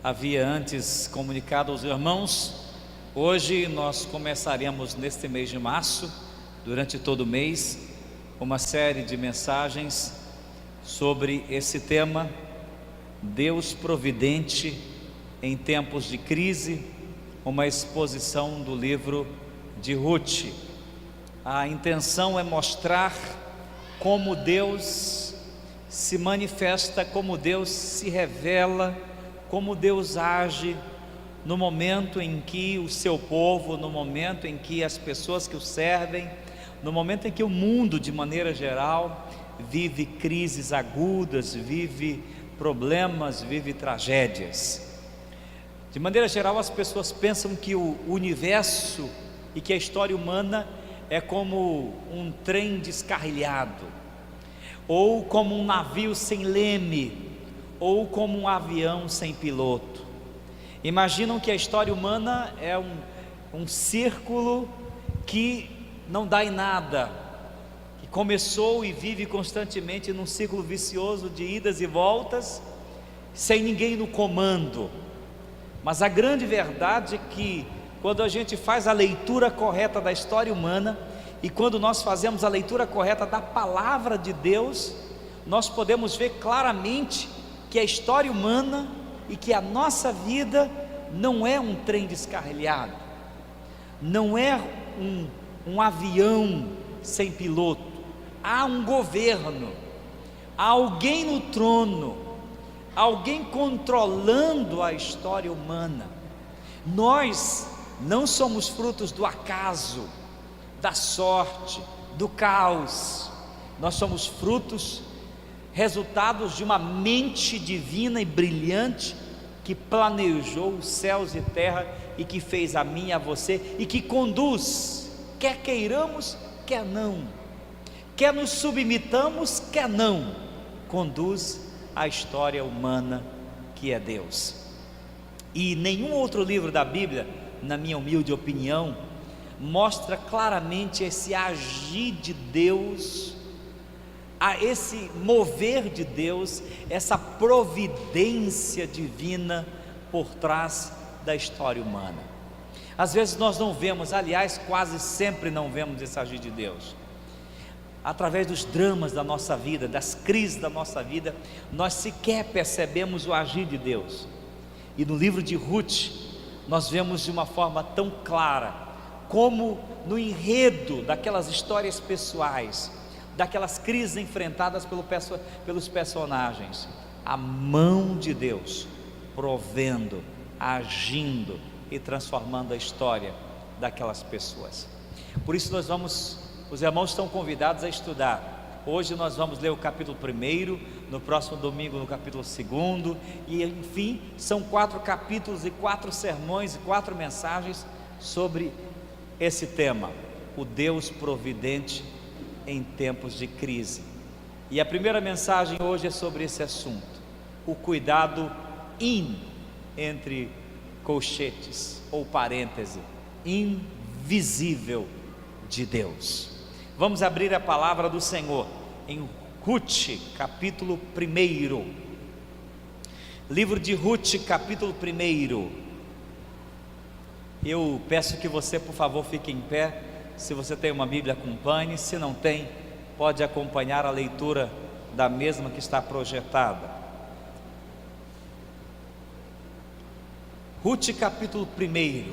havia antes comunicado aos irmãos, hoje nós começaremos neste mês de março, durante todo o mês, uma série de mensagens sobre esse tema, Deus providente em tempos de crise, uma exposição do livro de Ruth. A intenção é mostrar como Deus se manifesta, como Deus se revela, como Deus age no momento em que o seu povo, no momento em que as pessoas que o servem, no momento em que o mundo de maneira geral vive crises agudas, vive problemas, vive tragédias. De maneira geral, as pessoas pensam que o universo e que a história humana é como um trem descarrilhado, ou como um navio sem leme, ou como um avião sem piloto. Imaginam que a história humana é um círculo que não dá em nada, que começou e vive constantemente num ciclo vicioso de idas e voltas, sem ninguém no comando. Mas a grande verdade é que quando a gente faz a leitura correta da história humana, e quando nós fazemos a leitura correta da palavra de Deus, nós podemos ver claramente que a história humana e que a nossa vida não é um trem descarrilhado, não é um avião sem piloto. Há um governo, há alguém no trono, alguém controlando a história humana. Nós não somos frutos do acaso, da sorte, do caos. Nós somos resultados de uma mente divina e brilhante que planejou os céus e terra e que fez a mim e a você e que conduz, quer queiramos, quer não, quer nos submetamos, quer não, conduz a história humana que é Deus. E nenhum outro livro da Bíblia, na minha humilde opinião, mostra claramente esse agir de Deus, esse mover de Deus, essa providência divina por trás da história humana. Às vezes nós não vemos, aliás, quase sempre não vemos esse agir de Deus. Através dos dramas da nossa vida, das crises da nossa vida, nós sequer percebemos o agir de Deus. E no livro de Ruth, nós vemos de uma forma tão clara, como no enredo daquelas histórias pessoais, daquelas crises enfrentadas pelos personagens, a mão de Deus provendo, agindo e transformando a história daquelas pessoas. Por isso os irmãos estão convidados a estudar. Hoje nós vamos ler o capítulo 1, no próximo domingo no capítulo 2, e enfim, são 4 capítulos e 4 sermões e 4 mensagens sobre esse tema, o Deus providente em tempos de crise. E a primeira mensagem hoje é sobre esse assunto, o cuidado entre colchetes ou parêntese, invisível de Deus. Vamos abrir a palavra do Senhor em Ruth, capítulo 1. Livro de Ruth, capítulo 1. Eu peço que você, por favor, fique em pé. Se você tem uma Bíblia, acompanhe. Se não tem, pode acompanhar a leitura da mesma que está projetada. Ruth, capítulo 1.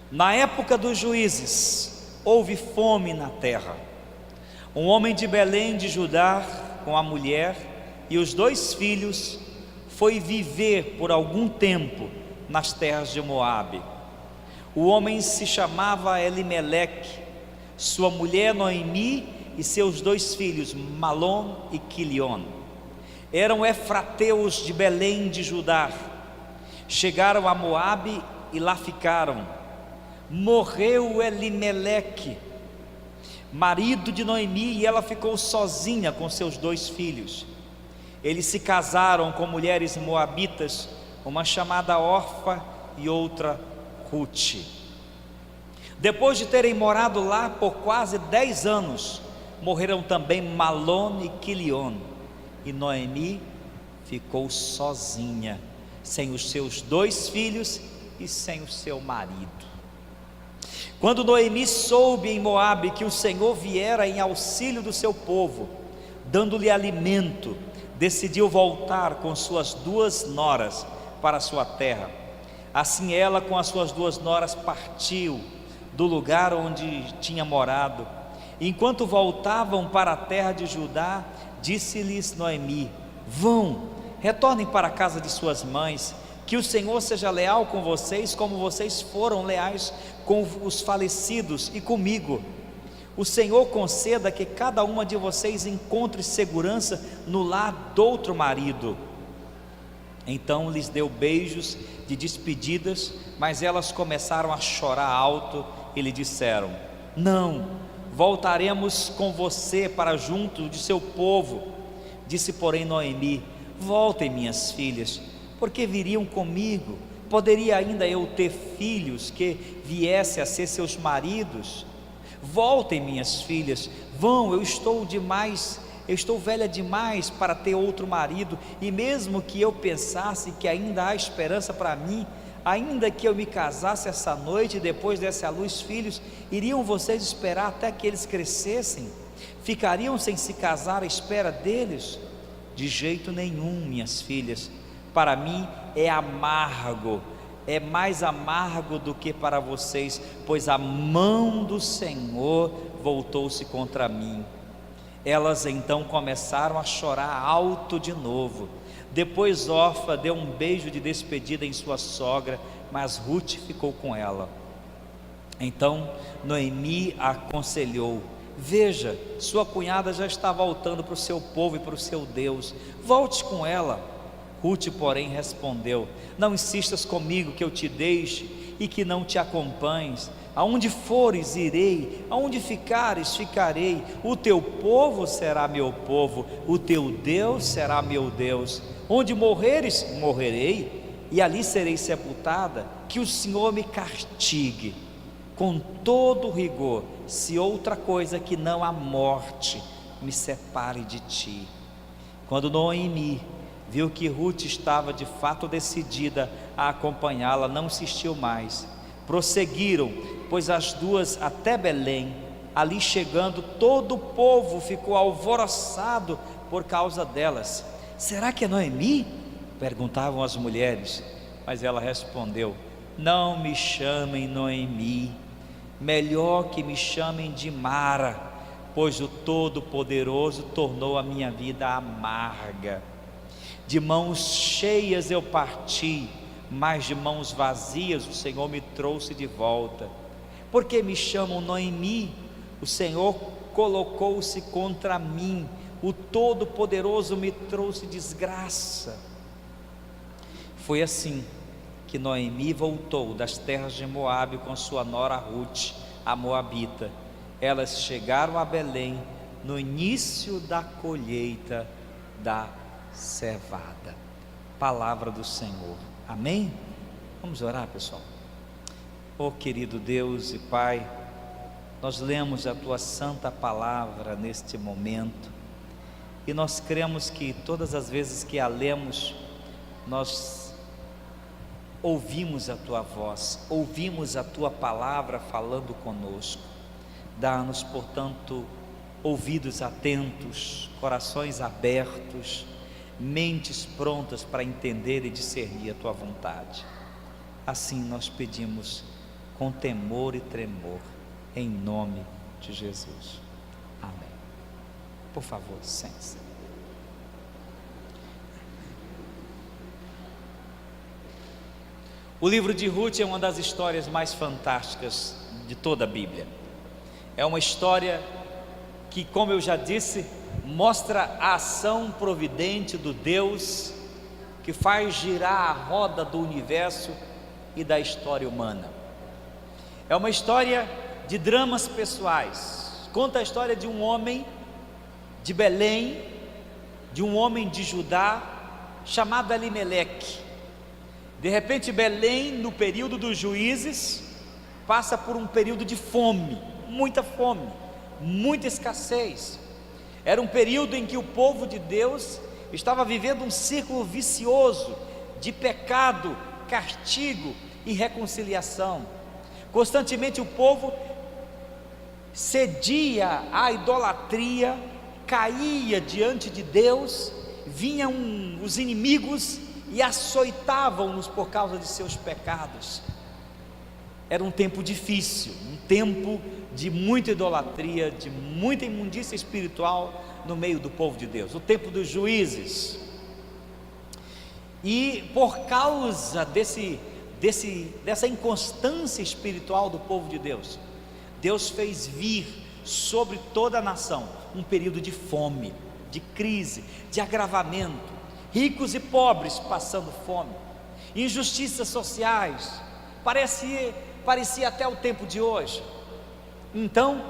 Na época dos juízes, houve fome na terra. Um homem de Belém de Judá, com a mulher e os 2 filhos, foi viver por algum tempo nas terras de Moabe. O homem se chamava Elimeleque, sua mulher Noemi e seus 2 filhos, Malom e Quilion. Eram efrateus de Belém de Judá. Chegaram a Moabe e lá ficaram. Morreu Elimeleque, marido de Noemi, e ela ficou sozinha com seus 2 filhos. Eles se casaram com mulheres moabitas, uma chamada Orfa e outra Ruth. Depois de terem morado lá por quase 10 anos, morreram também Malom e Quilion, e Noemi ficou sozinha, sem os seus 2 filhos e sem o seu marido. Quando Noemi soube em Moabe que o Senhor viera em auxílio do seu povo, dando-lhe alimento, decidiu voltar com suas 2 noras para a sua terra. Assim ela com as suas 2 noras partiu do lugar onde tinha morado. Enquanto voltavam para a terra de Judá, disse-lhes Noemi: vão, retornem para a casa de suas mães, que o Senhor seja leal com vocês, como vocês foram leais com os falecidos e comigo. O Senhor conceda que cada uma de vocês encontre segurança no lar do outro marido. Então lhes deu beijos de despedidas, mas elas começaram a chorar alto e lhe disseram: não, voltaremos com você para junto de seu povo. Disse porém Noemi: voltem, minhas filhas, porque viriam comigo. Poderia ainda eu ter filhos que viessem a ser seus maridos? Voltem, minhas filhas, vão, eu estou velha demais para ter outro marido, e mesmo que eu pensasse que ainda há esperança para mim, ainda que eu me casasse essa noite e depois desse à luz filhos, iriam vocês esperar até que eles crescessem? Ficariam sem se casar à espera deles? De jeito nenhum, minhas filhas. Para mim é amargo, é mais amargo do que para vocês, pois a mão do Senhor voltou-se contra mim. Elas então começaram a chorar alto de novo. Depois Orfa deu um beijo de despedida em sua sogra, mas Ruth ficou com ela. Então Noemi a aconselhou: veja, sua cunhada já está voltando para o seu povo e para o seu Deus, volte com ela. Ruth, porém, respondeu: não insistas comigo que eu te deixe e que não te acompanhes. Aonde fores, irei, aonde ficares, ficarei. O teu povo será meu povo, o teu Deus será meu Deus. Onde morreres, morrerei, e ali serei sepultada. Que o Senhor me castigue com todo rigor, se outra coisa que não a morte me separe de ti. Quando Noemi viu que Ruth estava de fato decidida a acompanhá-la, não insistiu mais. Prosseguiram, pois as 2 até Belém. Ali chegando, todo o povo ficou alvoroçado por causa delas. Será que é Noemi? Perguntavam as mulheres. Mas ela respondeu: não me chamem Noemi, melhor que me chamem de Mara, pois o Todo-Poderoso tornou a minha vida amarga. De mãos cheias eu parti, mas de mãos vazias o Senhor me trouxe de volta. Porque me chamam Noemi? O Senhor colocou-se contra mim, o Todo-Poderoso me trouxe desgraça. Foi assim que Noemi voltou das terras de Moabe com sua nora Ruth, a moabita. Elas chegaram a Belém no início da colheita da cevada. Palavra do Senhor. Amém? Vamos orar, pessoal. Oh querido Deus e Pai, nós lemos a Tua santa palavra neste momento, e nós cremos que todas as vezes que a lemos, nós ouvimos a Tua voz, ouvimos a Tua palavra falando conosco. Dá-nos, portanto, ouvidos atentos, corações abertos, mentes prontas para entender e discernir a Tua vontade. Assim nós pedimos com temor e tremor, em nome de Jesus. Amém. Por favor, sente-se. O livro de Ruth é uma das histórias mais fantásticas de toda a Bíblia. É uma história que, como eu já disse, mostra a ação providente do Deus que faz girar a roda do universo e da história humana. É uma história de dramas pessoais. Conta a história de um homem de Belém, de um homem de Judá chamado Elimeleque. De repente Belém, no período dos juízes, passa por um período de fome, muita escassez. Era um período em que o povo de Deus estava vivendo um círculo vicioso de pecado, castigo e reconciliação. Constantemente o povo cedia à idolatria, caía diante de Deus, vinham os inimigos e açoitavam-nos por causa de seus pecados. Era um tempo difícil, um tempo de muita idolatria, de muita imundícia espiritual no meio do povo de Deus, o tempo dos juízes. E por causa dessa inconstância espiritual do povo de Deus, Deus fez vir sobre toda a nação um período de fome, de crise, de agravamento, ricos e pobres passando fome, injustiças sociais, parecia até o tempo de hoje. Então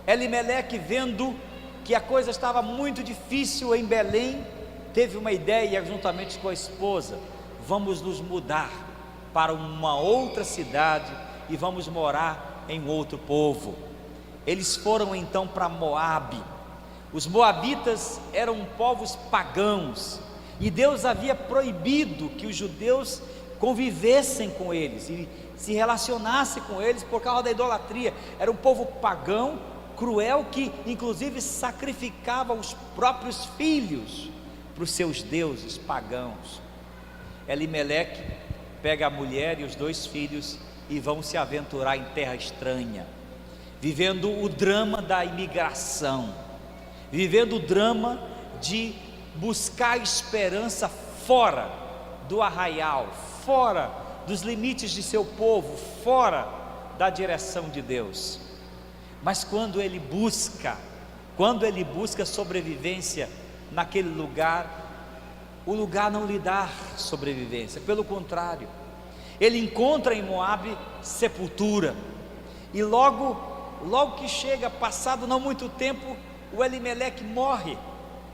Elimeleque, vendo que a coisa estava muito difícil em Belém, teve uma ideia juntamente com a esposa: vamos nos mudar para uma outra cidade e vamos morar em outro povo. Eles foram então para Moabe. Os moabitas eram povos pagãos, e Deus havia proibido que os judeus convivessem com eles e se relacionassem com eles por causa da idolatria. Era um povo pagão, cruel, que inclusive sacrificava os próprios filhos para os seus deuses pagãos. Elimeleque pega a mulher e os 2 filhos e vão se aventurar em terra estranha, vivendo o drama da imigração, vivendo o drama de buscar esperança fora do arraial, fora dos limites de seu povo, fora da direção de Deus. Mas quando ele busca sobrevivência naquele lugar, o lugar não lhe dá sobrevivência, pelo contrário, ele encontra em Moabe sepultura. E logo que chega, passado não muito tempo, o Elimeleque morre,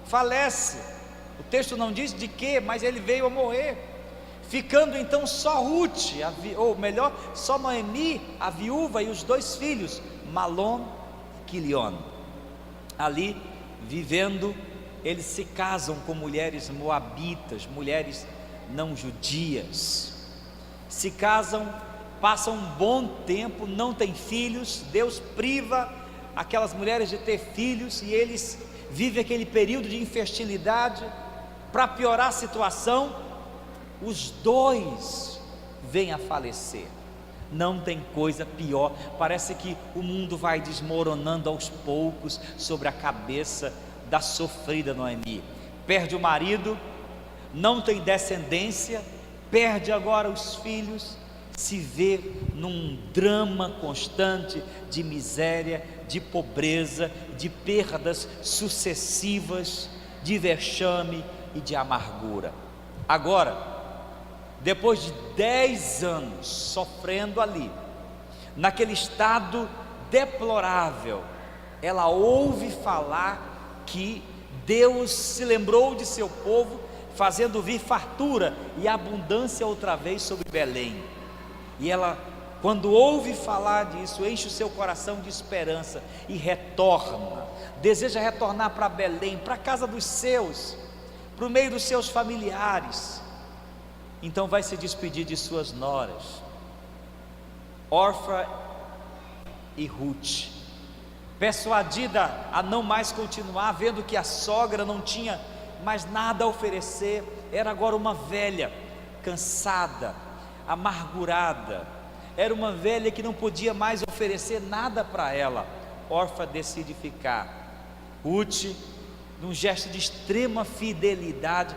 falece. O texto não diz de quê, mas ele veio a morrer, ficando então só Ruth, ou melhor, só Noemi, a viúva, e os 2 filhos, Malom e Quilion. Ali, vivendo, eles se casam com mulheres moabitas, mulheres não judias. Se casam, passam um bom tempo, não têm filhos. Deus priva aquelas mulheres de ter filhos, e eles vivem aquele período de infertilidade. Para piorar a situação, os 2 vêm a falecer. Não tem coisa pior. Parece que o mundo vai desmoronando aos poucos sobre a cabeça da sofrida Noemi. Perde o marido, não tem descendência, perde agora os filhos, se vê num drama constante de miséria, de pobreza, de perdas sucessivas, de vexame e de amargura. Agora, depois de 10 anos sofrendo ali, naquele estado deplorável, ela ouve falar que Deus se lembrou de seu povo, fazendo vir fartura e abundância outra vez sobre Belém. E ela, quando ouve falar disso, enche o seu coração de esperança e retorna, deseja retornar para Belém, para a casa dos seus, para o meio dos seus familiares. Então vai se despedir de suas noras, Orfa e Ruth, persuadida a não mais continuar, vendo que a sogra não tinha mais nada a oferecer, era agora uma velha, cansada, amargurada, era uma velha que não podia mais oferecer nada para ela. Orfa decide ficar. Ruth, num gesto de extrema fidelidade,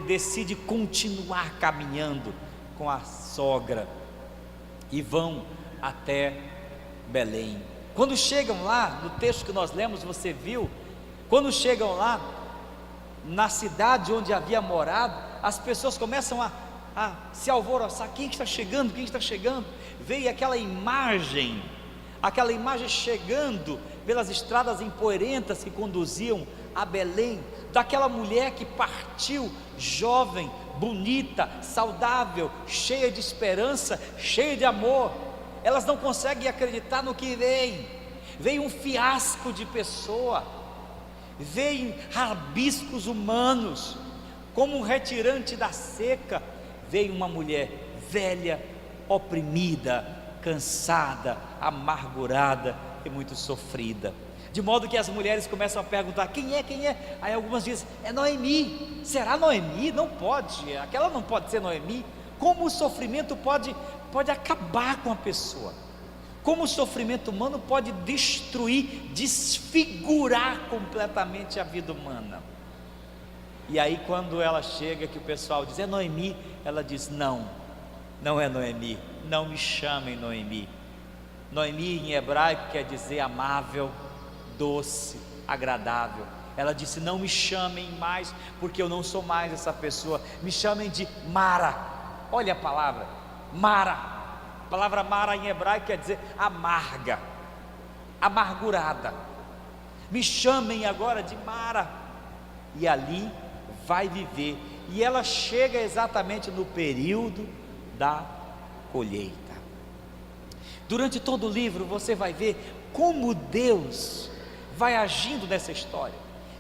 decide continuar caminhando com a sogra, e vão até Belém. Quando chegam lá, no texto que nós lemos, você viu, quando chegam lá, na cidade onde havia morado, as pessoas começam a se alvoroçar: quem está chegando, quem está chegando? Veio aquela imagem chegando pelas estradas empoeirentas que conduziam a Belém, daquela mulher que partiu jovem, bonita, saudável, cheia de esperança, cheia de amor. Elas não conseguem acreditar no que vem um fiasco de pessoa, veio rabiscos humanos, como um retirante da seca, veio uma mulher velha, oprimida, cansada, amargurada e muito sofrida, de modo que as mulheres começam a perguntar: quem é, quem é? Aí algumas dizem: é Noemi. Será Noemi? Não pode, aquela não pode ser Noemi. Como o sofrimento pode acabar com a pessoa, como o sofrimento humano pode destruir, desfigurar completamente a vida humana. E aí quando ela chega, que o pessoal diz: é Noemi, ela diz: não é Noemi, não me chamem Noemi. Noemi em hebraico quer dizer amável, doce, agradável. Ela disse: não me chamem mais, porque eu não sou mais essa pessoa, me chamem de Mara. Olha a palavra, Mara. A palavra Mara em hebraico quer dizer amarga, amargurada. Me chamem agora de Mara. E ali vai viver. E ela chega exatamente no período da colheita. Durante todo o livro você vai ver como Deus vai agindo nessa história.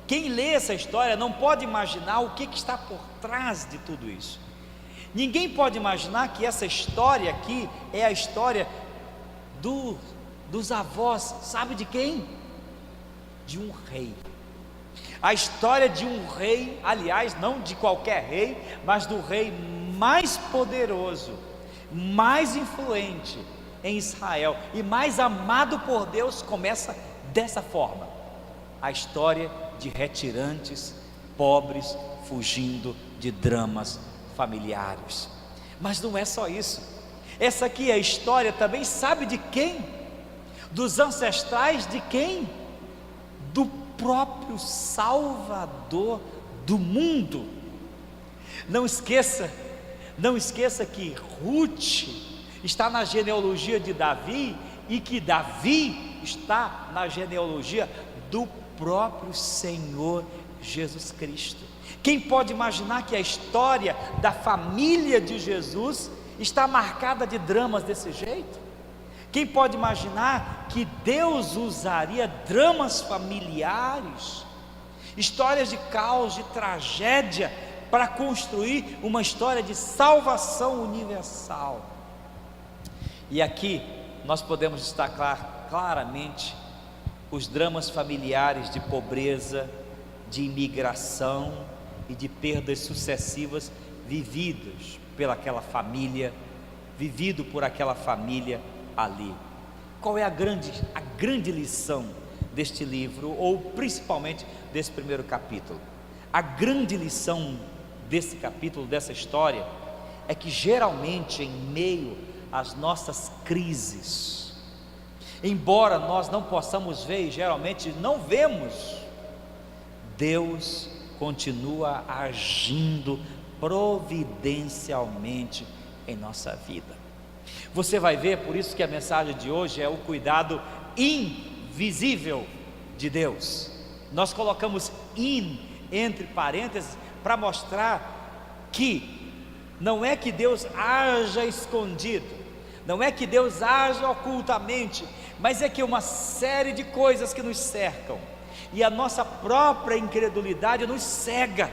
Quem lê essa história não pode imaginar o que está por trás de tudo isso. Ninguém pode imaginar que essa história aqui é a história dos avós, sabe de quem? De um rei. A história de um rei, aliás, não de qualquer rei, mas do rei mais poderoso, mais influente em Israel e mais amado por Deus. Começa dessa forma: a história de retirantes, pobres, fugindo de dramas familiares. Mas não é só isso. Essa aqui é a história também, sabe de quem? Dos ancestrais de quem? Do próprio Salvador do mundo. Não esqueça que Ruth está na genealogia de Davi, e que Davi está na genealogia do próprio Senhor Jesus Cristo. Quem pode imaginar que a história da família de Jesus está marcada de dramas desse jeito? Quem pode imaginar que Deus usaria dramas familiares, histórias de caos, de tragédia, para construir uma história de salvação universal? E aqui nós podemos destacar claramente os dramas familiares de pobreza, de imigração e de perdas sucessivas vividos pelaquela família, vivido por aquela família ali. Qual é a grande lição deste livro, ou principalmente desse primeiro capítulo? A grande lição desse capítulo, dessa história, é que geralmente em meio às nossas crises, embora nós não possamos ver, e geralmente não vemos, Deus continua agindo providencialmente em nossa vida. Você vai ver, por isso que a mensagem de hoje é o cuidado invisível de Deus. Nós colocamos entre parênteses para mostrar que não é que Deus haja escondido, não é que Deus haja ocultamente, mas é que uma série de coisas que nos cercam, e a nossa própria incredulidade nos cega,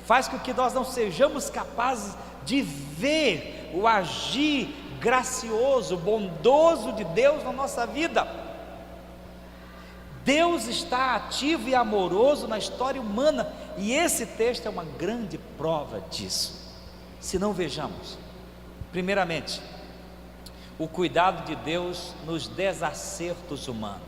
faz com que nós não sejamos capazes de ver o agir gracioso, bondoso de Deus na nossa vida. Deus está ativo e amoroso na história humana, e esse texto é uma grande prova disso. Se não, vejamos, primeiramente, o cuidado de Deus nos desacertos humanos.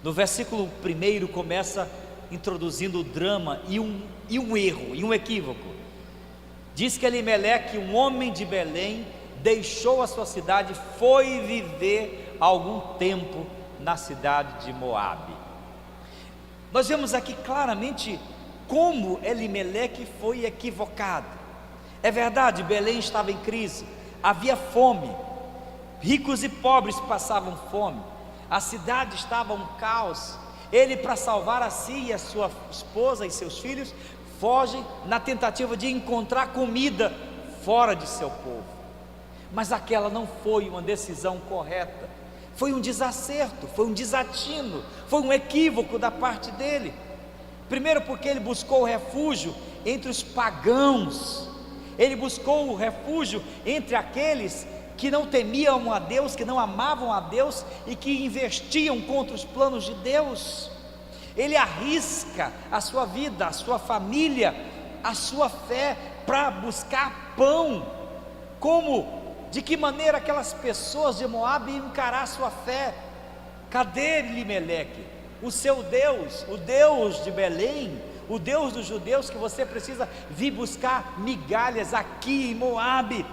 No versículo 1 começa introduzindo o drama e um erro, e um equívoco. Diz que Elimeleque, um homem de Belém, deixou a sua cidade e foi viver algum tempo na cidade de Moabe. Nós vemos aqui claramente como Elimeleque foi equivocado. É verdade, Belém estava em crise, havia fome, ricos e pobres passavam fome, a cidade estava um caos. Ele, para salvar a si e a sua esposa e seus filhos, foge na tentativa de encontrar comida fora de seu povo. Mas aquela não foi uma decisão correta. Foi um desacerto, foi um desatino, foi um equívoco da parte dele. Primeiro, porque ele buscou o refúgio entre os pagãos, ele buscou o refúgio entre aqueles que não temiam a Deus, que não amavam a Deus e que investiam contra os planos de Deus. Ele arrisca a sua vida, a sua família, a sua fé para buscar pão. De que maneira aquelas pessoas de Moabe iam encarar a sua fé? Cadê Elimeleque, o seu Deus, o Deus de Belém, o Deus dos judeus, que você precisa vir buscar migalhas aqui em Moabe?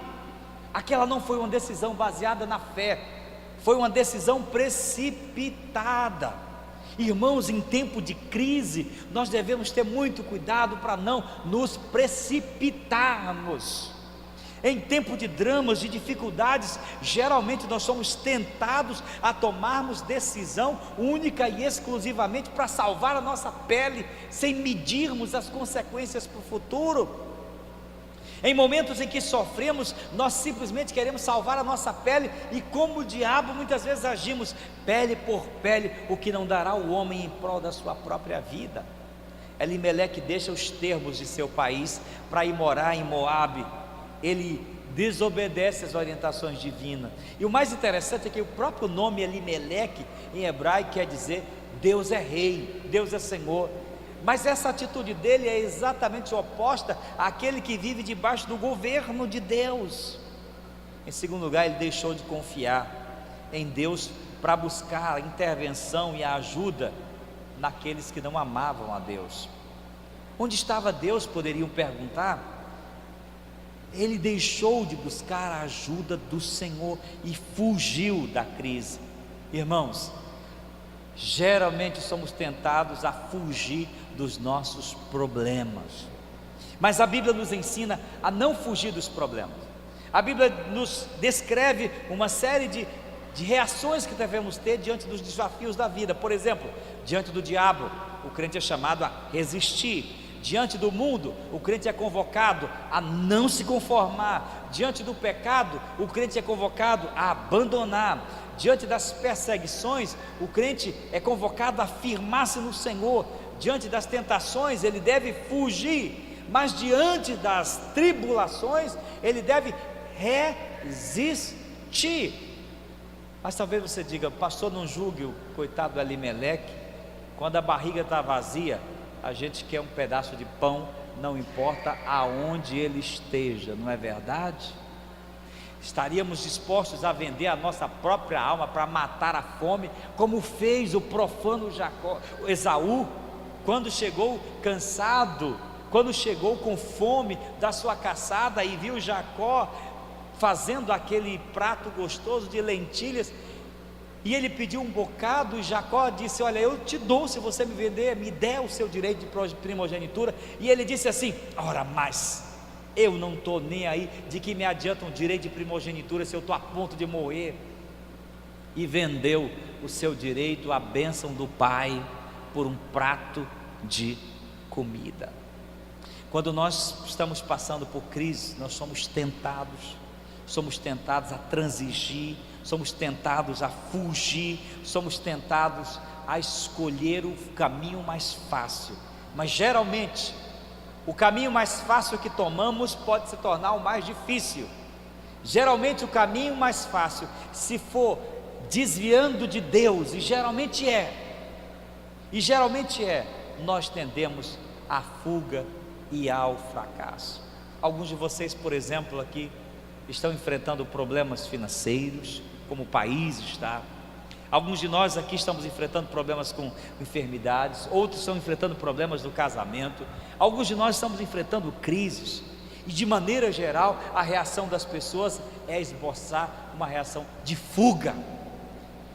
Aquela não foi uma decisão baseada na fé, foi uma decisão precipitada. Irmãos, em tempo de crise, nós devemos ter muito cuidado para não nos precipitarmos. Em tempo de dramas, de dificuldades, geralmente nós somos tentados a tomarmos decisão única e exclusivamente para salvar a nossa pele, sem medirmos as consequências para o futuro. Em momentos em que sofremos, nós simplesmente queremos salvar a nossa pele, e como o diabo muitas vezes agimos pele por pele, o que não dará ao homem em prol da sua própria vida. Elimeleque deixa os termos de seu país para ir morar em Moabe. Ele desobedece às orientações divinas. E o mais interessante é que o próprio nome Elimeleque em hebraico quer dizer Deus é rei, Deus é Senhor. Mas essa atitude dele é exatamente oposta àquele que vive debaixo do governo de Deus. Em segundo lugar, ele deixou de confiar em Deus para buscar a intervenção e a ajuda naqueles que não amavam a Deus. Onde estava Deus, poderiam perguntar. Ele deixou de buscar a ajuda do Senhor e fugiu da crise. Irmãos, geralmente somos tentados a fugir dos nossos problemas, mas a Bíblia nos ensina a não fugir dos problemas. A Bíblia nos descreve uma série de reações que devemos ter diante dos desafios da vida. Por exemplo, diante do diabo, o crente é chamado a resistir. Diante do mundo, o crente é convocado a não se conformar. Diante do pecado, o crente é convocado a abandonar. Diante das perseguições, o crente é convocado a firmar-se no Senhor. Diante das tentações, ele deve fugir, mas diante das tribulações, ele deve resistir. Mas talvez você diga: pastor, não julgue o coitado do Elimeleque. Quando a barriga está vazia, a gente quer um pedaço de pão, não importa aonde ele esteja, não é verdade? Estaríamos dispostos a vender a nossa própria alma para matar a fome, como fez o profano Esaú, quando chegou cansado, quando chegou com fome da sua caçada e viu Jacó fazendo aquele prato gostoso de lentilhas, e ele pediu um bocado, e Jacó disse: olha, eu te dou se você me vender, me der o seu direito de primogenitura. E ele disse assim: ora, mas eu não estou nem aí, de que me adianta um direito de primogenitura se eu estou a ponto de morrer. E vendeu o seu direito, a bênção do pai, por um prato de comida. Quando nós estamos passando por crise, nós somos tentados a transigir, somos tentados a fugir, somos tentados a escolher o caminho mais fácil. Mas geralmente o caminho mais fácil que tomamos pode se tornar o mais difícil. Geralmente o caminho mais fácil, se for desviando de Deus, e geralmente é, nós tendemos à fuga e ao fracasso. Alguns de vocês, por exemplo, aqui estão enfrentando problemas financeiros, como o país está. Alguns de nós aqui estamos enfrentando problemas com enfermidades, outros estão enfrentando problemas no casamento, alguns de nós estamos enfrentando crises, e de maneira geral a reação das pessoas é esboçar uma reação de fuga,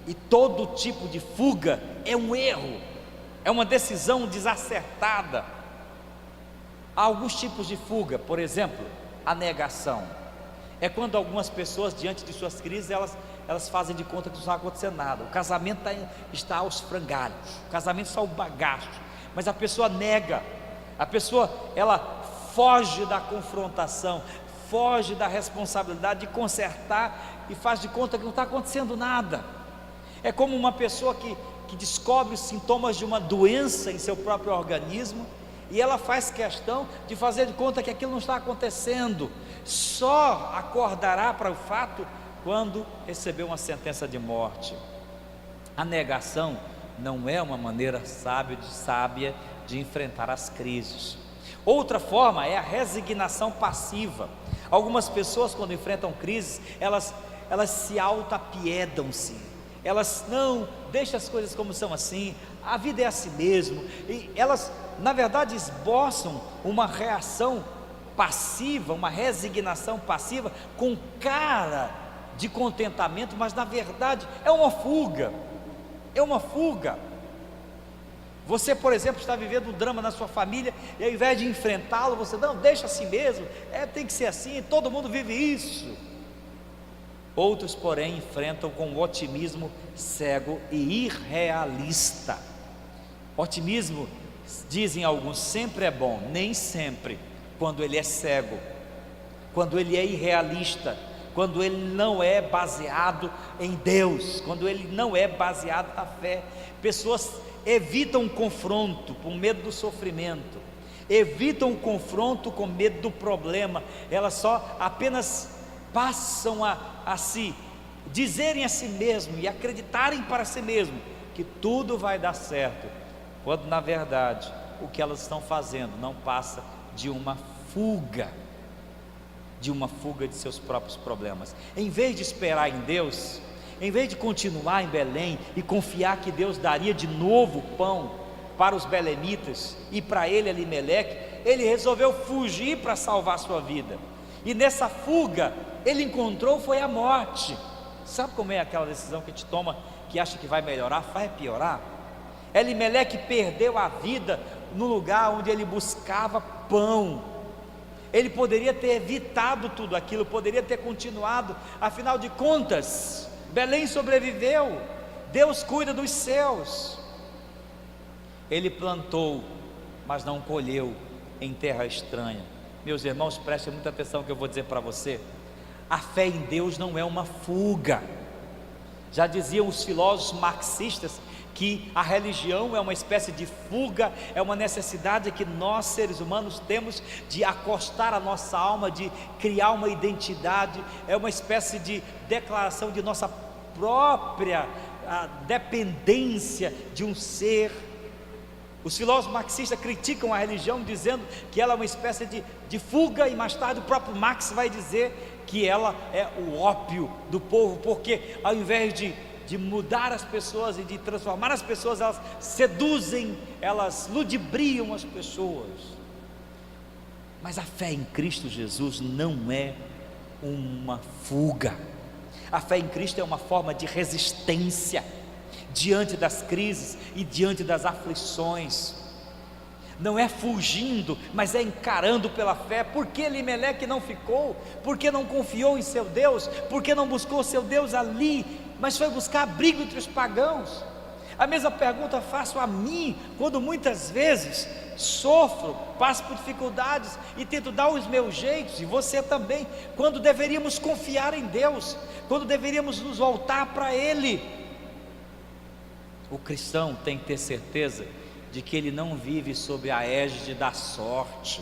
e todo tipo de fuga é um erro, é uma decisão desacertada. Há alguns tipos de fuga, por exemplo, a negação. É quando algumas pessoas, diante de suas crises, elas fazem de conta que não está acontecendo nada. O casamento está aos frangalhos, o casamento está ao bagaço, mas a pessoa nega, a pessoa ela foge da confrontação, foge da responsabilidade de consertar e faz de conta que não está acontecendo nada. É como uma pessoa que descobre os sintomas de uma doença em seu próprio organismo, e ela faz questão de fazer de conta que aquilo não está acontecendo, só acordará para o fato quando receber uma sentença de morte. A negação não é uma maneira sábia de enfrentar as crises. Outra forma é a resignação passiva. Algumas pessoas, quando enfrentam crises, elas se autoapiedam-se, elas não deixam as coisas como são assim, a vida é assim mesmo, e elas na verdade esboçam uma reação passiva, uma resignação passiva, com cara de contentamento, mas na verdade é uma fuga. Você, por exemplo, está vivendo um drama na sua família, e ao invés de enfrentá-lo, você não, deixa assim mesmo, tem que ser assim, todo mundo vive isso. Outros, porém, enfrentam com um otimismo cego e irrealista. Otimismo, dizem alguns, sempre é bom, nem sempre, quando ele é cego, quando ele é irrealista, quando ele não é baseado em Deus, quando ele não é baseado na fé. Pessoas evitam o confronto por medo do sofrimento, evitam o confronto com medo do problema, elas só apenas passam a se dizerem a si mesmo e acreditarem para si mesmo que tudo vai dar certo, quando na verdade o que elas estão fazendo não passa de uma fuga de seus próprios problemas. Em vez de esperar em Deus, em vez de continuar em Belém e confiar que Deus daria de novo pão para os belemitas e para ele, Elimeleque, ele resolveu fugir para salvar a sua vida, e nessa fuga ele encontrou foi a morte. Sabe como é aquela decisão que a gente toma, que acha que vai melhorar, vai piorar? Elimeleque perdeu a vida no lugar onde ele buscava pão. Ele poderia ter evitado tudo aquilo, poderia ter continuado, afinal de contas, Belém sobreviveu, Deus cuida dos céus. Ele plantou, mas não colheu em terra estranha. Meus irmãos, prestem muita atenção no que eu vou dizer para você. A fé em Deus não é uma fuga. Já diziam os filósofos marxistas que a religião é uma espécie de fuga, é uma necessidade que nós seres humanos temos de acostar a nossa alma, de criar uma identidade, é uma espécie de declaração de nossa própria dependência de um ser. Os filósofos marxistas criticam a religião dizendo que ela é uma espécie de fuga, e mais tarde o próprio Marx vai dizer que ela é o ópio do povo, porque ao invés de mudar as pessoas e de transformar as pessoas, elas seduzem, elas ludibriam as pessoas. Mas a fé em Cristo Jesus não é uma fuga. A fé em Cristo é uma forma de resistência diante das crises e diante das aflições. Não é fugindo, mas é encarando pela fé. Por que Elimeleque não ficou? Por que não confiou em seu Deus? Por que não buscou seu Deus ali, mas foi buscar abrigo entre os pagãos? A mesma pergunta faço a mim, quando muitas vezes sofro, passo por dificuldades e tento dar os meus jeitos, e você também, quando deveríamos confiar em Deus, quando deveríamos nos voltar para Ele. O cristão tem que ter certeza de que ele não vive sob a égide da sorte,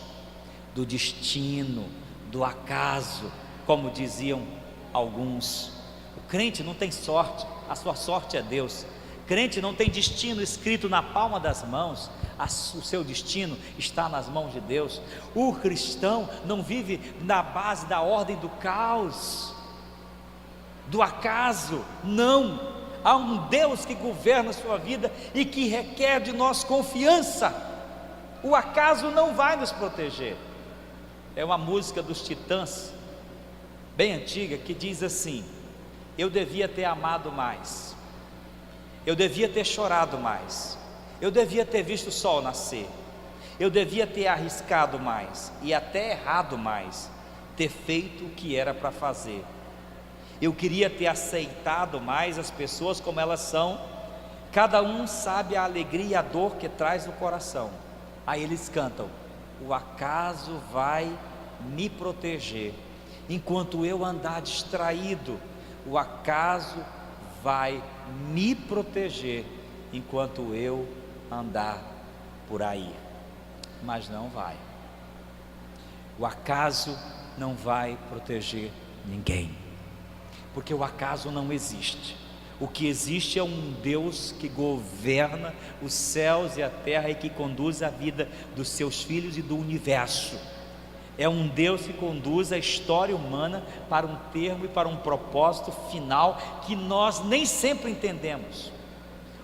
do destino, do acaso, como diziam alguns. O crente não tem sorte, a sua sorte é Deus. Crente não tem destino escrito na palma das mãos, o seu destino está nas mãos de Deus. O cristão não vive na base da ordem do caos, do acaso, não. Há um Deus que governa a sua vida e que requer de nós confiança. O acaso não vai nos proteger. É uma música dos Titãs, bem antiga, que diz assim: eu devia ter amado mais, eu devia ter chorado mais, eu devia ter visto o sol nascer, eu devia ter arriscado mais e até errado mais, ter feito o que era para fazer. Eu queria ter aceitado mais as pessoas como elas são. Cada um sabe a alegria e a dor que traz no coração. Aí eles cantam: o acaso vai me proteger, enquanto eu andar distraído, o acaso vai me proteger enquanto eu andar por aí. Mas não vai. O acaso não vai proteger ninguém, porque o acaso não existe. O que existe é um Deus que governa os céus e a terra e que conduz a vida dos seus filhos e do universo. É um Deus que conduz a história humana para um termo e para um propósito final que nós nem sempre entendemos.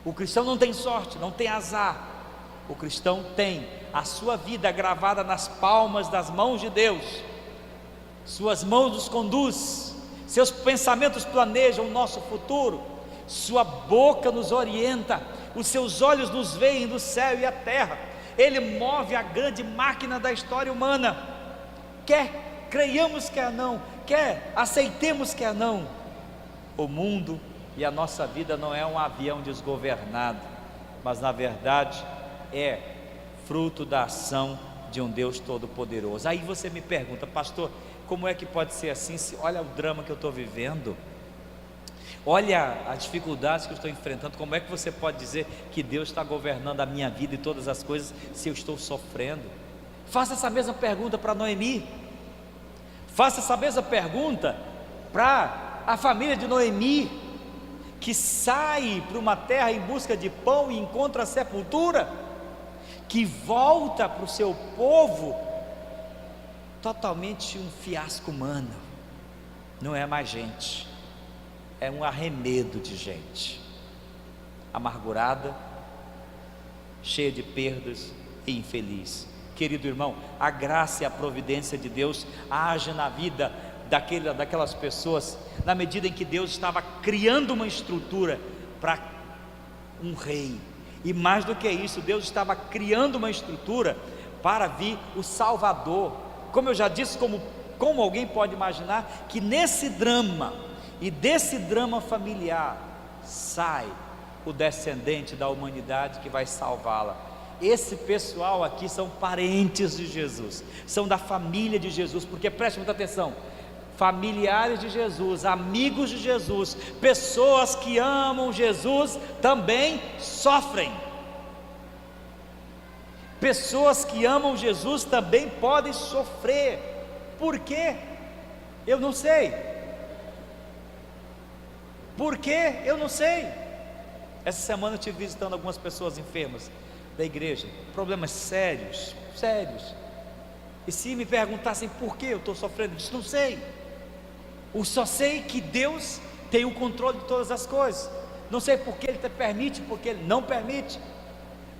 O cristão não tem sorte, não tem azar. O cristão tem a sua vida gravada nas palmas das mãos de Deus. Suas mãos nos conduz, seus pensamentos planejam o nosso futuro, sua boca nos orienta, os seus olhos nos veem do céu e a terra. Ele move a grande máquina da história humana. Quer creiamos, quer não, quer aceitemos, quer não, o mundo e a nossa vida não é um avião desgovernado, mas na verdade é fruto da ação de um Deus Todo-Poderoso. Aí você me pergunta: pastor, como é que pode ser assim? Olha o drama que eu estou vivendo, olha as dificuldades que eu estou enfrentando. Como é que você pode dizer que Deus está governando a minha vida e todas as coisas se eu estou sofrendo? Faça essa mesma pergunta para Noemi, faça essa mesma pergunta para a família de Noemi, que sai para uma terra em busca de pão e encontra a sepultura, que volta para o seu povo totalmente um fiasco humano. Não é mais gente, é um arremedo de gente amargurada, cheia de perdas e infeliz. Querido irmão, a graça e a providência de Deus age na vida daquelas pessoas, na medida em que Deus estava criando uma estrutura para um rei, e mais do que isso, Deus estava criando uma estrutura para vir o Salvador. Como eu já disse, como alguém pode imaginar que nesse drama e desse drama familiar sai o descendente da humanidade que vai salvá-la? Esse pessoal aqui são parentes de Jesus, são da família de Jesus, porque preste muita atenção: familiares de Jesus, amigos de Jesus, pessoas que amam Jesus também sofrem. Pessoas que amam Jesus também podem sofrer. Por quê? Eu não sei. Por quê? Eu não sei. Essa semana eu estive visitando algumas pessoas enfermas da igreja, problemas sérios. E se me perguntassem por que eu estou sofrendo, eu disse: não sei. Eu só sei que Deus tem o controle de todas as coisas. Não sei porque Ele permite, porque Ele não permite.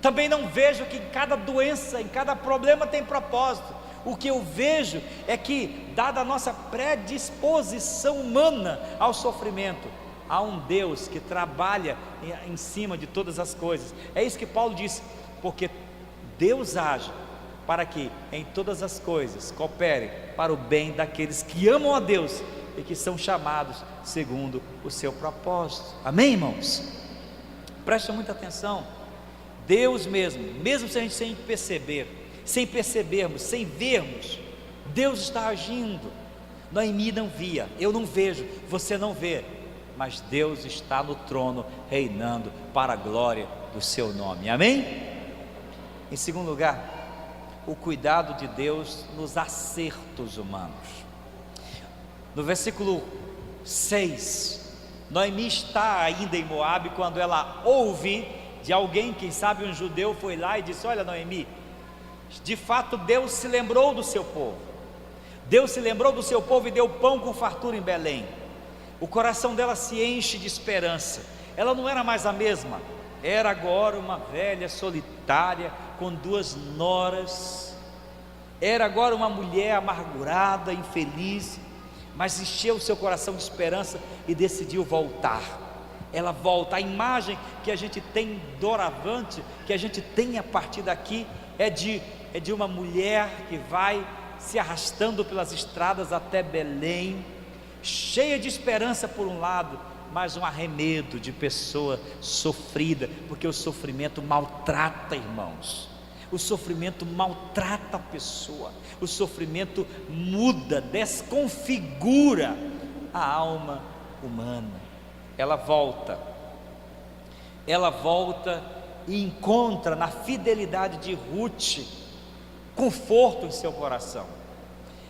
Também não vejo que em cada doença, em cada problema tem propósito. O que eu vejo é que, dada a nossa predisposição humana ao sofrimento, há um Deus que trabalha em cima de todas as coisas. É isso que Paulo disse: porque Deus age para que em todas as coisas coopere para o bem daqueles que amam a Deus e que são chamados segundo o seu propósito. Amém, irmãos? Preste muita atenção. Deus mesmo sem percebermos, sem vermos, Deus está agindo. Noemi não via, eu não vejo, você não vê, mas Deus está no trono, reinando para a glória do seu nome. Amém? Em segundo lugar, o cuidado de Deus nos acertos humanos. No versículo 6, Noemi está ainda em Moabe quando ela ouve de alguém, quem sabe um judeu, foi lá e disse: olha, Noemi, de fato Deus se lembrou do seu povo. Deus se lembrou do seu povo e deu pão com fartura em Belém. O coração dela se enche de esperança. Ela não era mais a mesma, era agora uma velha solitária com 2 noras. Era agora uma mulher amargurada, infeliz, mas encheu o seu coração de esperança e decidiu voltar. Ela volta. A imagem que a gente tem doravante, que a gente tem a partir daqui, é de uma mulher que vai se arrastando pelas estradas até Belém, cheia de esperança por um lado, mas um arremedo de pessoa sofrida, porque o sofrimento maltrata, irmãos. O sofrimento maltrata a pessoa, o sofrimento muda, desconfigura a alma humana. ela volta e encontra na fidelidade de Ruth conforto em seu coração.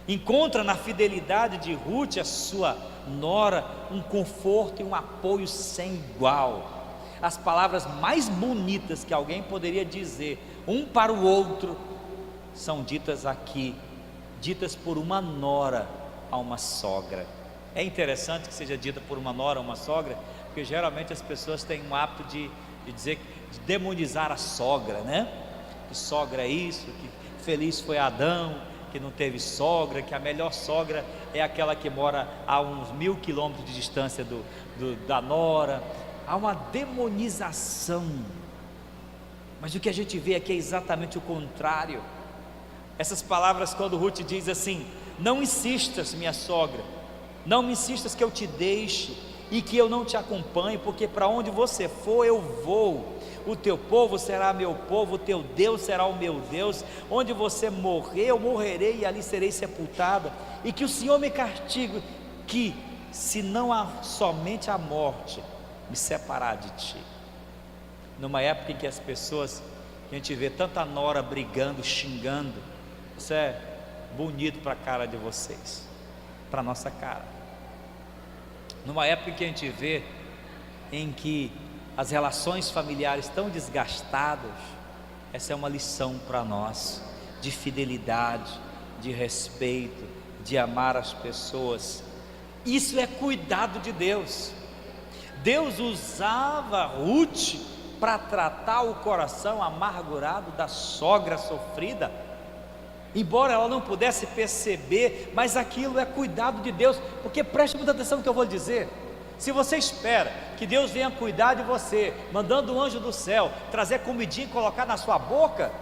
Encontra na fidelidade de Ruth, a sua nora, um conforto e um apoio sem igual. As palavras mais bonitas que alguém poderia dizer um para o outro são ditas aqui, ditas por uma nora a uma sogra. É interessante que seja dita por uma nora a uma sogra, porque geralmente as pessoas têm um hábito de dizer, de demonizar a sogra, né? Que sogra é isso, que feliz foi Adão, que não teve sogra, que a melhor sogra é aquela que mora a uns 1000 quilômetros de distância da nora. Há uma demonização, mas o que a gente vê aqui é exatamente o contrário. Essas palavras, quando Ruth diz assim: não insistas, minha sogra, não me insistas que eu te deixe e que eu não te acompanhe, porque para onde você for eu vou, o teu povo será meu povo, o teu Deus será o meu Deus, onde você morrer eu morrerei e ali serei sepultada, e que o Senhor me castigue, que se não há somente a morte me separar de ti. Numa época em que as pessoas, a gente vê tanta nora brigando, xingando, isso é bonito para a cara de vocês, para a nossa cara. Numa época em que a gente vê em que as relações familiares estão desgastadas, essa é uma lição para nós, de fidelidade, de respeito, de amar as pessoas. Isso é cuidado de Deus. Deus usava Ruth para tratar o coração amargurado da sogra sofrida, embora ela não pudesse perceber, mas aquilo é cuidado de Deus, porque preste muita atenção no que eu vou dizer. Se você espera que Deus venha cuidar de você, mandando um anjo do céu trazer comidinha e colocar na sua boca,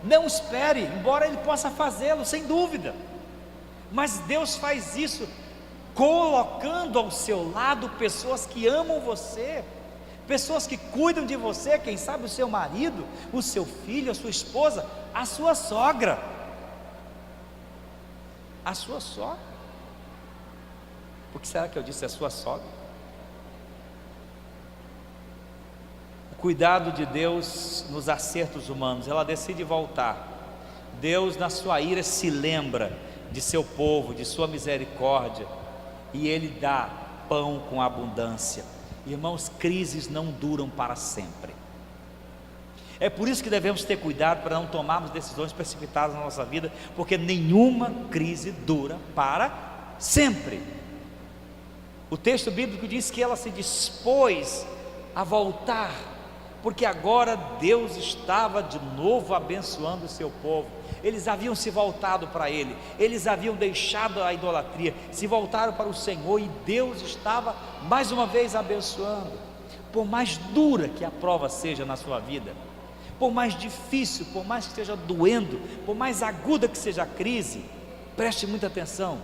não espere, embora Ele possa fazê-lo, sem dúvida, mas Deus faz isso colocando ao seu lado pessoas que amam você, pessoas que cuidam de você, quem sabe o seu marido, o seu filho, a sua esposa, a sua sogra. A sua sogra. Por que será que eu disse a sua sogra? O cuidado de Deus nos acertos humanos, ela decide voltar. Deus, na sua ira, se lembra de seu povo, de sua misericórdia, e Ele dá pão com abundância. Irmãos, crises não duram para sempre. É por isso que devemos ter cuidado para não tomarmos decisões precipitadas na nossa vida, porque nenhuma crise dura para sempre. O texto bíblico diz que ela se dispôs a voltar, porque agora Deus estava de novo abençoando o seu povo. Eles haviam se voltado para Ele, eles haviam deixado a idolatria, se voltaram para o Senhor, e Deus estava mais uma vez abençoando. Por mais dura que a prova seja na sua vida, por mais difícil, por mais que esteja doendo, por mais aguda que seja a crise, preste muita atenção,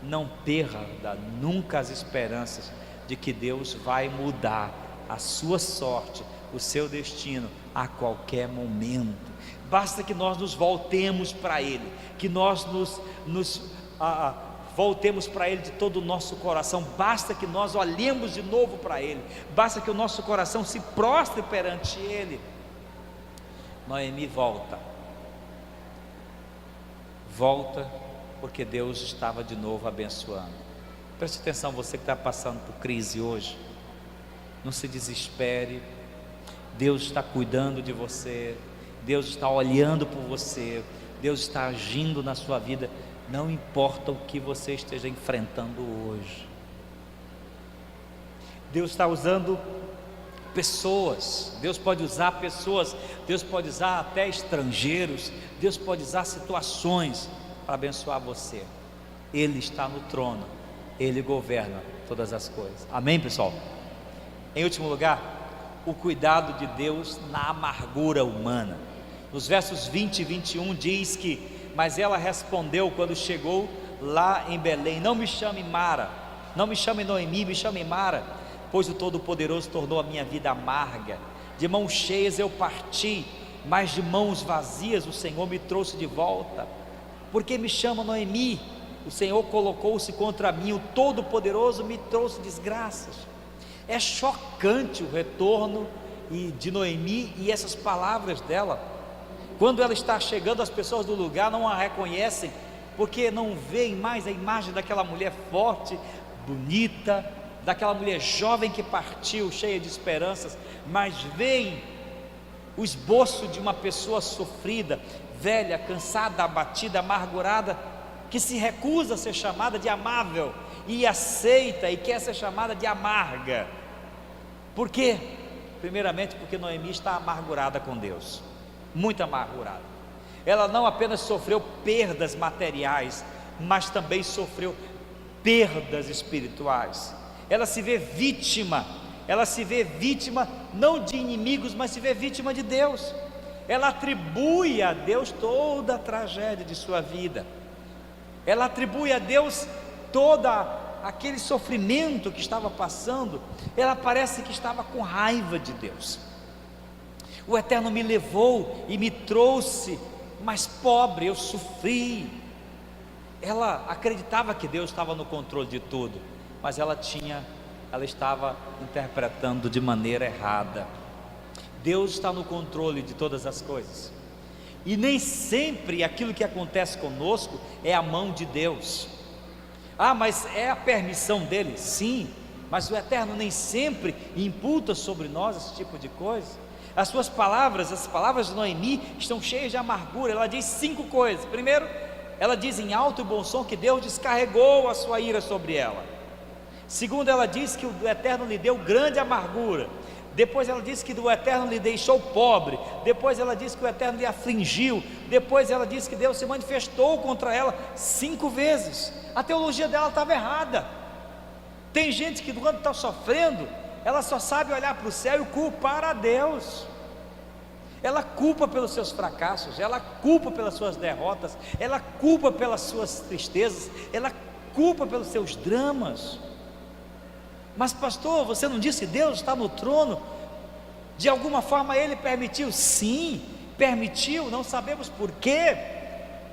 não perda nunca as esperanças de que Deus vai mudar a sua sorte, o seu destino a qualquer momento. Basta que nós nos voltemos para Ele, que nós voltemos para Ele de todo o nosso coração, basta que nós olhemos de novo para Ele, basta que o nosso coração se prostre perante Ele. Noemi volta porque Deus estava de novo abençoando. Preste atenção, você que está passando por crise hoje, não se desespere, Deus está cuidando de você, Deus está olhando por você, Deus está agindo na sua vida, não importa o que você esteja enfrentando hoje. Deus está usando pessoas, Deus pode usar pessoas, Deus pode usar até estrangeiros, Deus pode usar situações para abençoar você. Ele está no trono, Ele governa todas as coisas. Amém, pessoal? Em último lugar, o cuidado de Deus na amargura humana. Nos versos 20 e 21 diz que: mas ela respondeu quando chegou lá em Belém: não me chame Mara, não me chame Noemi, me chame Mara, pois o Todo-Poderoso tornou a minha vida amarga. De mãos cheias eu parti, mas de mãos vazias o Senhor me trouxe de volta. Por que me chama Noemi? O Senhor colocou-se contra mim, o Todo-Poderoso me trouxe desgraças. É chocante o retorno de Noemi e essas palavras dela. Quando ela está chegando, as pessoas do lugar não a reconhecem, porque não veem mais a imagem daquela mulher forte, bonita, daquela mulher jovem que partiu cheia de esperanças, mas veem o esboço de uma pessoa sofrida, velha, cansada, abatida, amargurada, que se recusa a ser chamada de amável e aceita e quer ser chamada de amarga. Por quê? Primeiramente porque Noemi está amargurada com Deus, muito amargurada. Ela não apenas sofreu perdas materiais, mas também sofreu perdas espirituais. Ela se vê vítima não de inimigos, mas se vê vítima de Deus. Ela atribui a Deus toda a tragédia de sua vida, ela atribui a Deus toda aquele sofrimento que estava passando. Ela parece que estava com raiva de Deus. O Eterno me levou e me trouxe mais pobre, eu sofri. Ela acreditava que Deus estava no controle de tudo, mas ela estava interpretando de maneira errada. Deus está no controle de todas as coisas, e nem sempre aquilo que acontece conosco é a mão de Deus. Mas é a permissão dele? Sim, mas o Eterno nem sempre imputa sobre nós esse tipo de coisa. As palavras de Noemi estão cheias de amargura. Ela diz 5 coisas. Primeiro, ela diz em alto e bom som que Deus descarregou a sua ira sobre ela. Segundo, ela diz que o Eterno lhe deu grande amargura. Depois ela diz que o Eterno lhe deixou pobre. Depois ela diz que o Eterno lhe afligiu. Depois ela diz que Deus se manifestou contra ela 5 vezes. A teologia dela estava errada. Tem gente que quando está sofrendo, ela só sabe olhar para o céu e culpar a Deus. Ela culpa pelos seus fracassos, ela culpa pelas suas derrotas, ela culpa pelas suas tristezas, ela culpa pelos seus dramas. Mas pastor, você não disse que Deus está no trono? De alguma forma Ele permitiu? Sim, permitiu, não sabemos porquê.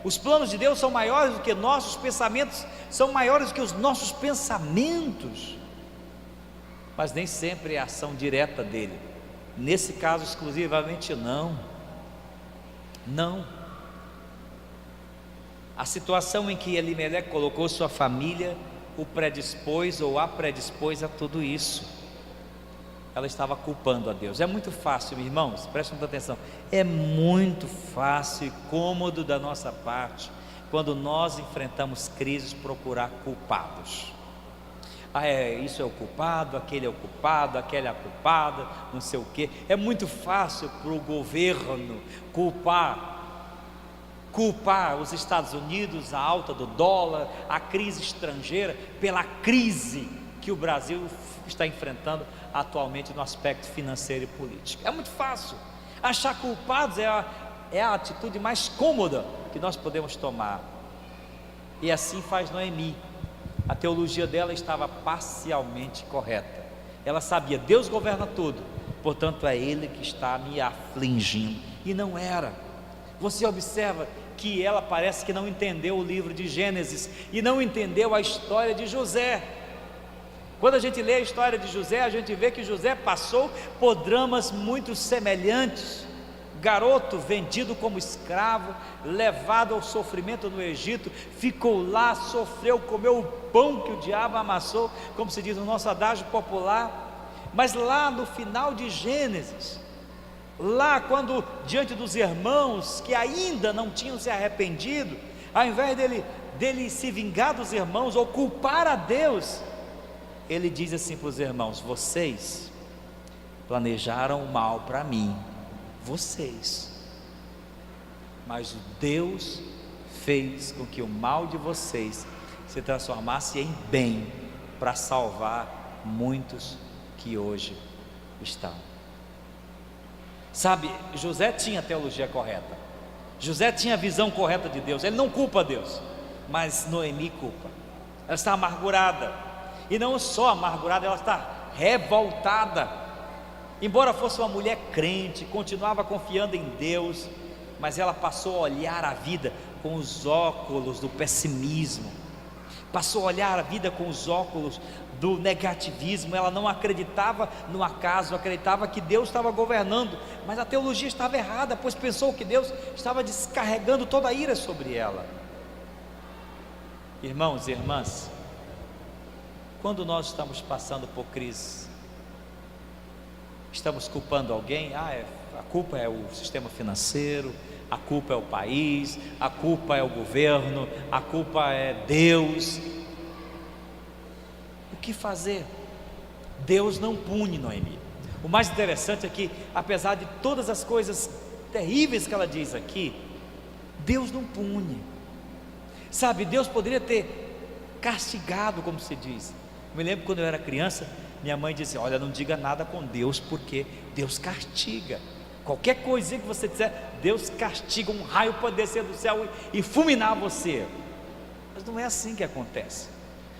Os planos de Deus são maiores do que nossos pensamentos, são maiores do que os nossos pensamentos. Mas nem sempre é a ação direta dele. Nesse caso exclusivamente não. A situação em que Elimeleque colocou sua família o predispôs ou a predispôs a tudo isso. Ela estava culpando a Deus. É muito fácil, irmãos, prestem muita atenção. É muito fácil e cômodo da nossa parte, quando nós enfrentamos crises, procurar culpados. Isso é o culpado, aquele é o culpado, aquela é a culpada, não sei o quê. É muito fácil para o governo culpar os Estados Unidos, a alta do dólar, a crise estrangeira, pela crise que o Brasil está enfrentando atualmente no aspecto financeiro e político. É muito fácil. Achar culpados é a atitude mais cômoda que nós podemos tomar. E assim faz Noemi. A teologia dela estava parcialmente correta. Ela sabia, Deus governa tudo, portanto é Ele que está me afligindo. E não era. Você observa que ela parece que não entendeu o livro de Gênesis e não entendeu a história de José. Quando a gente lê a história de José, a gente vê que José passou por dramas muito semelhantes. Garoto vendido como escravo, levado ao sofrimento no Egito, ficou lá, sofreu, comeu o pão que o diabo amassou, como se diz no nosso adágio popular. Mas lá no final de Gênesis, lá quando diante dos irmãos que ainda não tinham se arrependido, ao invés dele se vingar dos irmãos ou culpar a Deus, ele diz assim para os irmãos: vocês planejaram o mal para mim, vocês, mas Deus fez com que o mal de vocês se transformasse em bem, para salvar muitos que hoje estão. Sabe, José tinha a teologia correta, José tinha a visão correta de Deus, ele não culpa Deus, mas Noemi culpa. Ela está amargurada, e não só amargurada, ela está revoltada. Embora fosse uma mulher crente, continuava confiando em Deus, mas ela passou a olhar a vida com os óculos do pessimismo, passou a olhar a vida com os óculos do negativismo, ela não acreditava no acaso, acreditava que Deus estava governando, mas a teologia estava errada, pois pensou que Deus estava descarregando toda a ira sobre ela. Irmãos e irmãs, quando nós estamos passando por crise, estamos culpando alguém? A culpa é o sistema financeiro, a culpa é o país, a culpa é o governo, a culpa é Deus. O que fazer? Deus não pune Noemi. O mais interessante é que, apesar de todas as coisas terríveis que ela diz aqui, Deus não pune. Sabe, Deus poderia ter castigado, como se diz. Eu me lembro quando eu era criança, minha mãe dizia: olha, não diga nada com Deus, porque Deus castiga. Qualquer coisinha que você disser, Deus castiga, um raio pode descer do céu e fulminar você. Mas não é assim que acontece.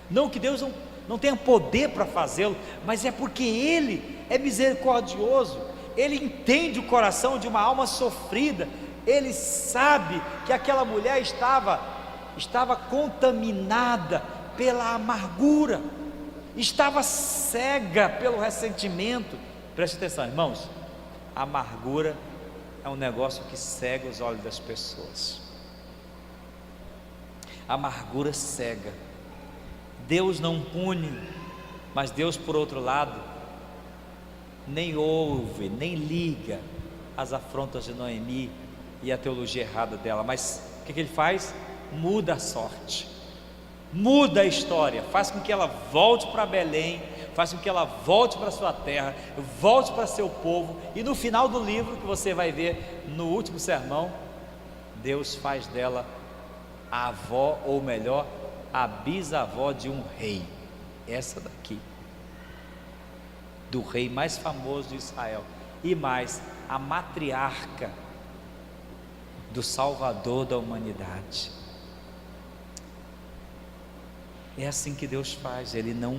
Não que Deus não tenha poder para fazê-lo, mas é porque Ele é misericordioso. Ele entende o coração de uma alma sofrida. Ele sabe que aquela mulher estava contaminada pela amargura, estava cega pelo ressentimento. Preste atenção, irmãos, a amargura é um negócio que cega os olhos das pessoas. A amargura cega. Deus não pune, mas Deus, por outro lado, nem ouve, nem liga as afrontas de Noemi e a teologia errada dela. Mas o que Ele faz? Muda a sorte, muda a história, faz com que ela volte para Belém, faz com que ela volte para sua terra, volte para seu povo, e no final do livro, que você vai ver no último sermão, Deus faz dela a avó, ou melhor, a bisavó de um rei, essa daqui, do rei mais famoso de Israel, e mais, a matriarca do Salvador da humanidade. É assim que Deus faz. Ele não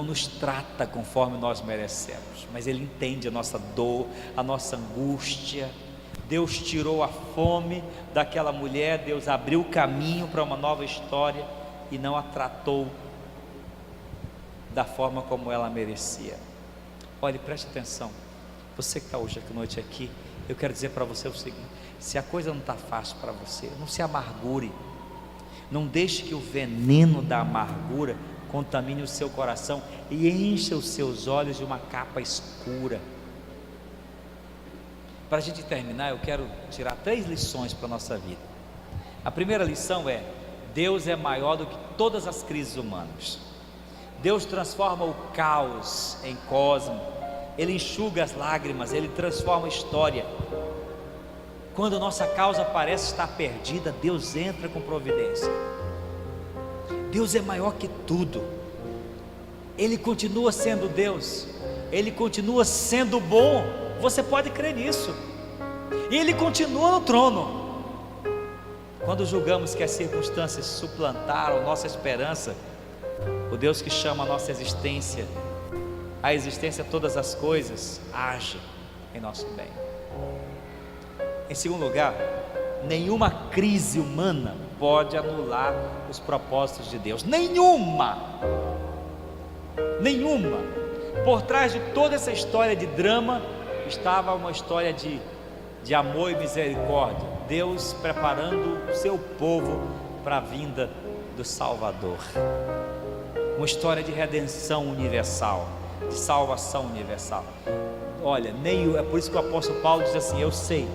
nos trata conforme nós merecemos, mas Ele entende a nossa dor, a nossa angústia. Deus tirou a fome daquela mulher, Deus abriu o caminho para uma nova história e não a tratou da forma como ela merecia. Olhe, preste atenção, você que está hoje à noite aqui, eu quero dizer para você o seguinte: se a coisa não está fácil para você, não se amargure, não deixe que o veneno da amargura contamine o seu coração e encha os seus olhos de uma capa escura. Para a gente terminar, eu quero tirar 3 lições para a nossa vida. A primeira lição é: Deus é maior do que todas as crises humanas. Deus transforma o caos em cosmo, Ele enxuga as lágrimas, Ele transforma a história. Quando nossa causa parece estar perdida, Deus entra com providência. Deus é maior que tudo. Ele continua sendo Deus, Ele continua sendo bom. Você pode crer nisso. E Ele continua no trono. Quando julgamos que as circunstâncias suplantaram nossa esperança, o Deus que chama a nossa existência, a existência de todas as coisas, age em nosso bem. Em segundo lugar, nenhuma crise humana pode anular os propósitos de Deus. Nenhuma. Por trás de toda essa história de drama estava uma história de amor e misericórdia. Deus preparando o seu povo para a vinda do Salvador. Uma história de redenção universal, de salvação universal. Olha, é por isso que o apóstolo Paulo diz assim: eu sei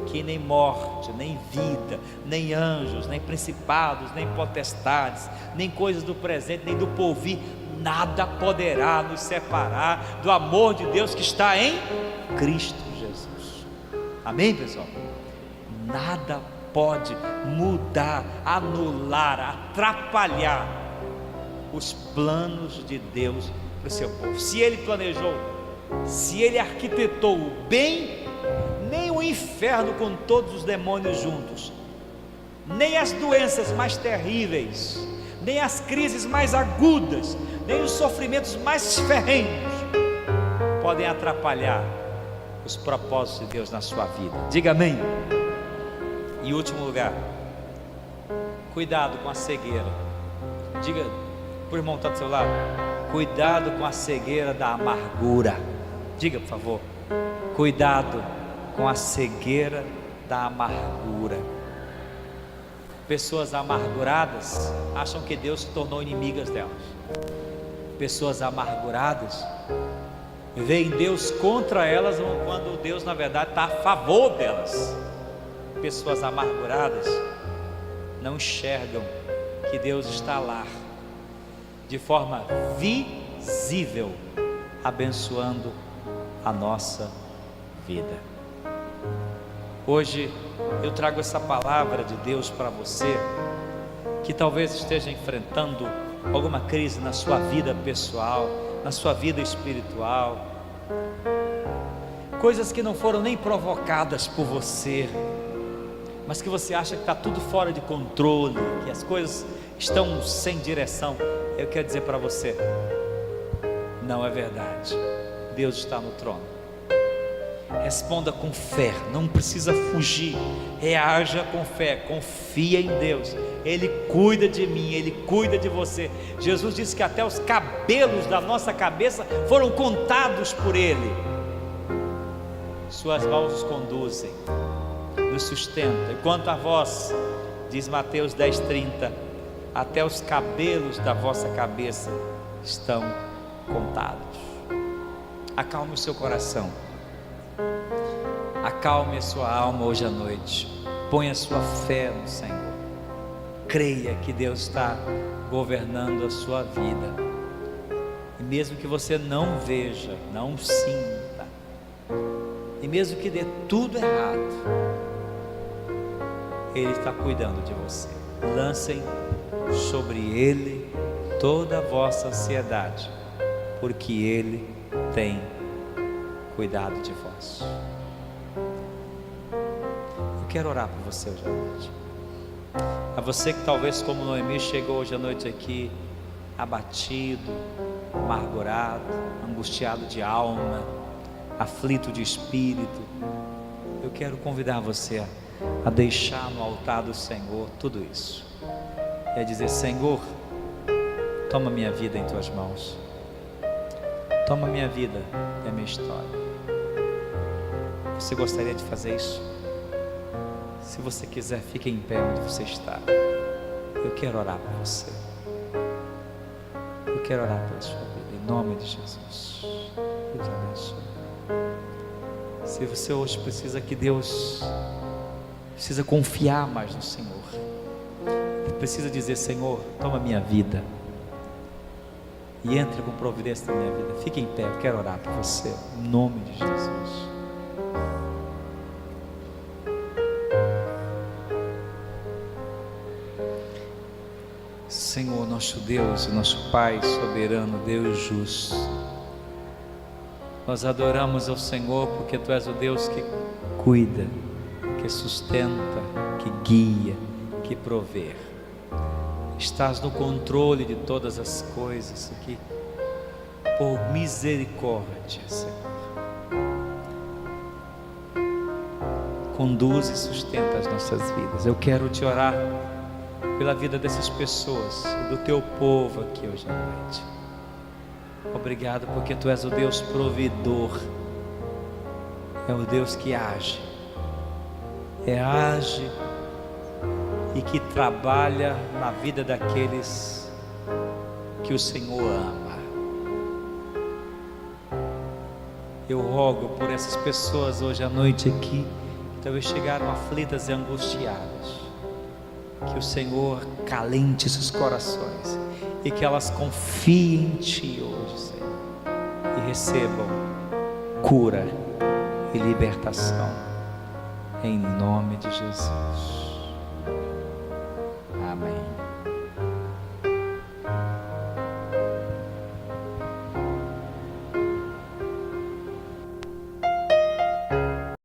que nem morte, nem vida, nem anjos, nem principados, nem potestades, nem coisas do presente, nem do porvir, nada poderá nos separar do amor de Deus que está em Cristo Jesus. Amém, pessoal? Nada pode mudar, anular, atrapalhar os planos de Deus para o seu povo. Se Ele planejou, se Ele arquitetou o bem, nem o inferno com todos os demônios juntos, nem as doenças mais terríveis, nem as crises mais agudas, nem os sofrimentos mais ferrenhos podem atrapalhar os propósitos de Deus na sua vida. Diga amém. Em último lugar, cuidado com a cegueira. Diga Para o irmão que está do seu lado: cuidado com a cegueira da amargura. Diga, por favor: cuidado com a cegueira da amargura. Pessoas amarguradas acham que Deus se tornou inimigas delas. Pessoas amarguradas veem Deus contra elas, quando Deus na verdade está a favor delas. Pessoas amarguradas não enxergam que Deus está lá de forma visível, abençoando a nossa vida. Hoje eu trago essa palavra de Deus para você que talvez esteja enfrentando alguma crise na sua vida pessoal, na sua vida espiritual, coisas que não foram nem provocadas por você, mas que você acha que está tudo fora de controle, que as coisas estão sem direção. Eu quero dizer para você: não é verdade. Deus está no trono. Responda com fé, não precisa fugir, reaja com fé, confia em Deus. Ele cuida de mim, Ele cuida de você. Jesus disse que até os cabelos da nossa cabeça foram contados por Ele. Suas mãos nos conduzem, nos sustentam. E quanto a vós, diz Mateus 10:30, até os cabelos da vossa cabeça estão contados. Acalme o seu coração, acalme a sua alma hoje à noite. Ponha a sua fé no Senhor. Creia que Deus está governando a sua vida. E mesmo que você não veja, não sinta, e mesmo que dê tudo errado, Ele está cuidando de você. Lancem sobre Ele toda a vossa ansiedade, porque Ele tem cuidado de vós. Eu quero orar por você hoje à noite. A você que talvez, como Noemi, chegou hoje à noite aqui abatido, amargurado, angustiado de alma, aflito de espírito, eu quero convidar você a deixar no altar do Senhor tudo isso, e a dizer: Senhor, toma minha vida em tuas mãos, toma minha vida e a minha história. Você gostaria de fazer isso? Se você quiser, fique em pé onde você está. Eu quero orar por você. Eu quero orar pela sua vida, em nome de Jesus. Deus abençoe. Se você hoje precisa que Deus, precisa confiar mais no Senhor, precisa dizer: Senhor, toma minha vida e entre com providência na minha vida, fique em pé. Eu quero orar por você, em nome de Jesus. Senhor, nosso Deus e nosso Pai soberano, Deus justo, nós adoramos ao Senhor porque Tu és o Deus que cuida, que sustenta, que guia, que provê. Estás no controle de todas as coisas aqui, por misericórdia, Senhor. Conduz e sustenta as nossas vidas. Eu quero Te orar pela vida dessas pessoas, do Teu povo aqui hoje à noite. Obrigado porque Tu és o Deus provedor, é o Deus que age, age e que trabalha na vida daqueles que o Senhor ama. Eu rogo por essas pessoas hoje à noite aqui, que talvez chegaram aflitas e angustiadas, que o Senhor calente seus corações e que elas confiem em Ti hoje, Senhor, e recebam cura e libertação, em nome de Jesus.